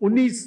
19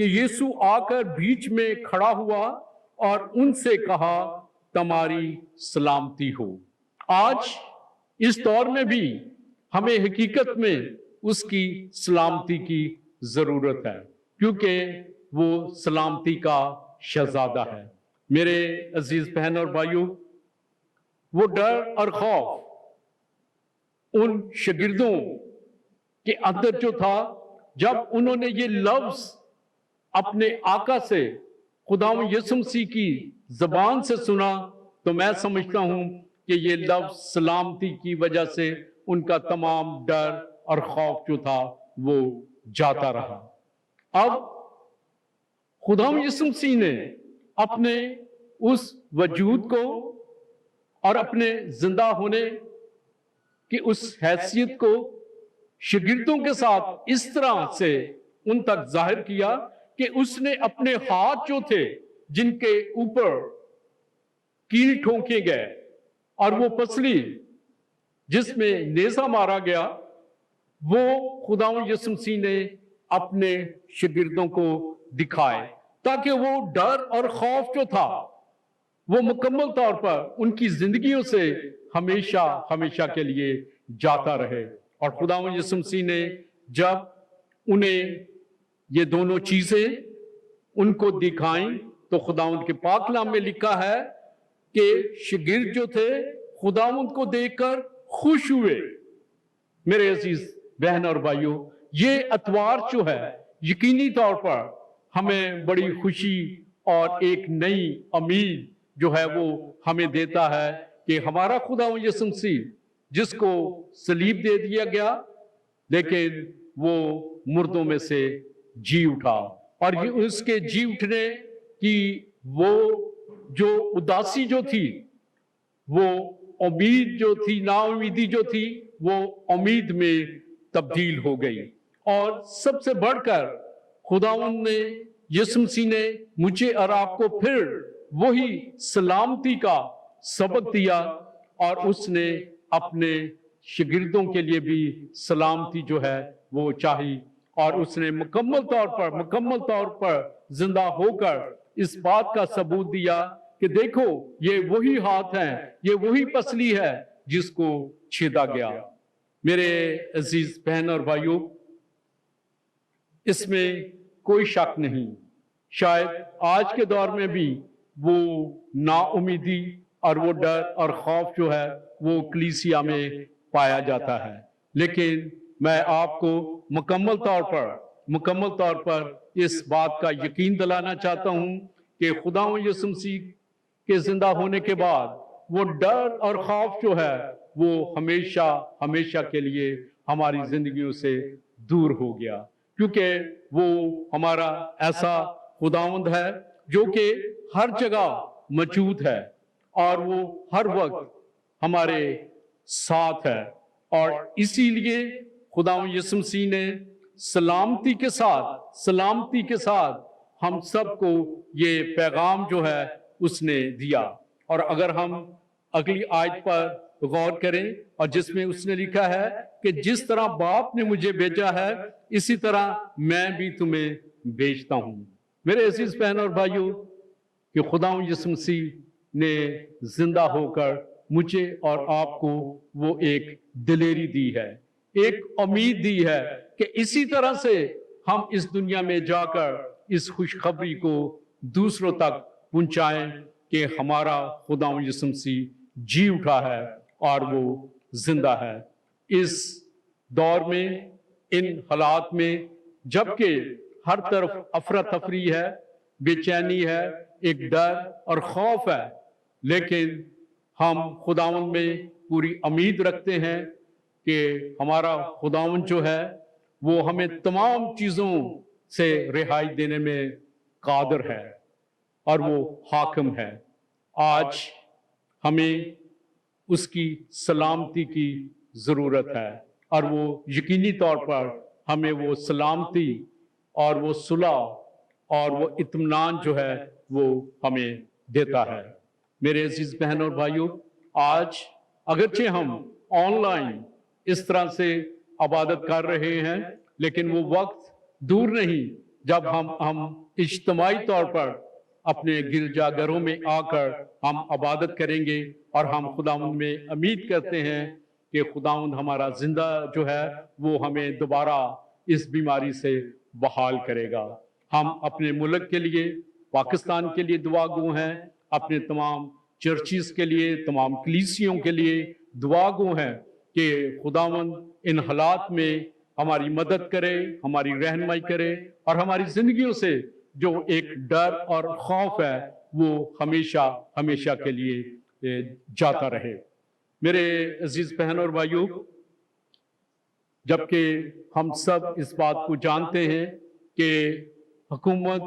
کہ یسوع آ کر بیچ میں کھڑا ہوا اور ان سے کہا تمہاری سلامتی ہو۔ آج اس دور میں بھی ہمیں حقیقت میں اس کی سلامتی کی ضرورت ہے، کیونکہ وہ سلامتی کا شہزادہ ہے۔ میرے عزیز بہن اور بھائیوں، وہ ڈر اور خوف ان شاگردوں کے اندر جو تھا، جب انہوں نے یہ لفظ اپنے آقا سے، خداوند یسوع مسیح کی زبان سے سنا، تو میں سمجھتا ہوں کہ یہ لفظ سلامتی کی وجہ سے ان کا تمام ڈر اور خوف جو تھا وہ جاتا رہا۔ اب خداوند یسوع مسیح نے اپنے اس وجود کو اور اپنے زندہ ہونے کی اس حیثیت کو شاگردوں کے ساتھ اس طرح سے ان تک ظاہر کیا کہ اس نے اپنے ہاتھ جو تھے، جن کے اوپر کیل ٹھونکے گئے، اور وہ پسلی جس میں نیزہ مارا گیا، وہ خداوند یسوع مسیح نے اپنے شاگردوں کو دکھائے، تاکہ وہ ڈر اور خوف جو تھا وہ مکمل طور پر ان کی زندگیوں سے ہمیشہ ہمیشہ کے لیے جاتا رہے۔ اور خداوند یسوع مسیح نے جب انہیں یہ دونوں چیزیں ان کو دکھائیں، تو خداوند کے پاک کلام میں لکھا ہے کہ شاگرد جو تھے خداوند کو دیکھ کر خوش ہوئے۔ میرے عزیز بہن اور بھائیوں، یہ اتوار جو ہے یقینی طور پر ہمیں بڑی خوشی اور ایک نئی امید جو ہے وہ ہمیں دیتا ہے کہ ہمارا خداوند یسوع مسیح، جس کو صلیب دے دیا گیا لیکن وہ مردوں میں سے جی اٹھا، اور یہ اس کے جی اٹھنے کی وہ جو اداسی جو تھی، وہ امید جو تھی، نا امیدی جو تھی، وہ امید میں تبدیل ہو گئی۔ اور سب سے بڑھ کر خداوند نے، یسوع مسیح نے مجھے اور آپ کو پھر وہی سلامتی کا سبق دیا، اور اس نے اپنے شاگردوں کے لیے بھی سلامتی جو ہے وہ چاہی، اور اس نے مکمل طور پر زندہ ہو کر اس بات کا ثبوت دیا کہ دیکھو یہ وہی ہاتھ ہیں، یہ وہی پسلی ہے جس کو چھیدا گیا۔ میرے عزیز بہن اور بھائیوں، اس میں کوئی شک نہیں، شاید آج کے دور میں بھی وہ نا امیدی اور وہ ڈر اور خوف جو ہے وہ کلیسیا میں پایا جاتا ہے، لیکن میں آپ کو مکمل طور پر اس بات کا یقین دلانا چاہتا ہوں کہ خداوند یسوع مسیح کے زندہ ہونے کے بعد وہ ڈر اور خوف جو ہے وہ ہمیشہ کے لیے ہماری زندگیوں سے دور ہو گیا، کیونکہ وہ ہمارا ایسا خداوند ہے جو کہ ہر جگہ موجود ہے، اور وہ ہر وقت ہمارے ساتھ ہے۔ اور اسی لیے خداوند یسوع مسیح نے سلامتی کے ساتھ ہم سب کو یہ پیغام جو ہے اس نے دیا۔ اور اگر ہم اگلی آیت پر غور کریں، اور جس میں اس نے لکھا ہے کہ جس طرح باپ نے مجھے بھیجا ہے اسی طرح میں بھی تمہیں بھیجتا ہوں۔ میرے عزیز بہن اور بھائیوں، کہ خداوند یسوع مسیح نے زندہ ہو کر مجھے اور آپ کو وہ ایک دلیری دی ہے، ایک امید دی ہے کہ اسی طرح سے ہم اس دنیا میں جا کر اس خوشخبری کو دوسروں تک پہنچائیں کہ ہمارا خداوند یسوع مسیح جی اٹھا ہے اور وہ زندہ ہے۔ اس دور میں، ان حالات میں، جبکہ ہر طرف افراتفری ہے، بے چینی ہے، ایک ڈر اور خوف ہے، لیکن ہم خداوند میں پوری امید رکھتے ہیں کہ ہمارا خداوند جو ہے وہ ہمیں تمام چیزوں سے رہائی دینے میں قادر ہے، اور وہ حاکم ہے۔ آج ہمیں اس کی سلامتی کی ضرورت ہے، اور وہ یقینی طور پر ہمیں وہ سلامتی اور وہ صلح اور وہ اطمینان جو ہے وہ ہمیں دیتا ہے۔ میرے عزیز بہن اور بھائیوں، آج اگرچہ ہم آن لائن اس طرح سے عبادت کر رہے ہیں، لیکن وہ وقت دور نہیں جب ہم اجتماعی طور پر اپنے گرجا گھروں میں آ کر ہم عبادت کریں گے اور ہم خداوند میں امید کرتے ہیں کہ خداوند ہمارا زندہ جو ہے وہ ہمیں دوبارہ اس بیماری سے بحال کرے گا۔ ہم اپنے ملک کے لیے، پاکستان کے لیے دعا گو ہیں، اپنے تمام چرچز کے لیے، تمام کلیسیوں کے لیے دعا گو ہیں کہ خداوند ان حالات میں ہماری مدد کرے، ہماری رہنمائی کرے اور ہماری زندگیوں سے جو ایک ڈر اور خوف ہے وہ ہمیشہ ہمیشہ کے لیے جاتا رہے۔ میرے عزیز بہن اور بھائیو، جبکہ ہم سب اس بات کو جانتے ہیں کہ حکومت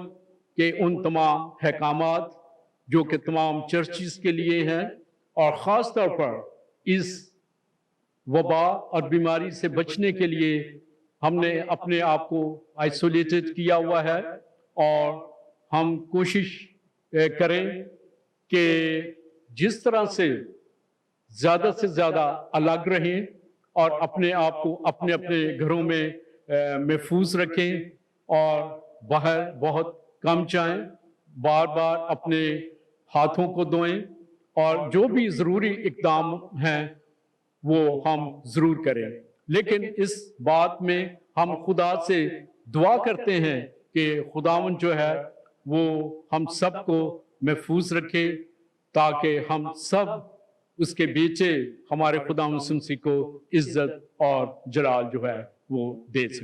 کے ان تمام احکامات جو کہ تمام چرچز کے لیے ہیں اور خاص طور پر اس وبا اور بیماری سے بچنے کے لیے ہم نے اپنے آپ کو آئسولیٹڈ کیا ہوا ہے، اور ہم کوشش کریں کہ جس طرح سے زیادہ الگ رہیں اور اپنے آپ کو اپنے گھروں میں محفوظ رکھیں اور باہر بہت کم جائیں، بار بار اپنے ہاتھوں کو دھوئیں اور جو بھی ضروری اقدام ہیں وہ ہم ضرور کریں۔ لیکن اس بات میں ہم خدا سے دعا کرتے ہیں کہ خداوند جو ہے وہ ہم سب کو محفوظ رکھے تاکہ ہم سب اس کے بیچے ہمارے خداوند مسیح کو عزت اور جلال جو ہے وہ دے سکیں۔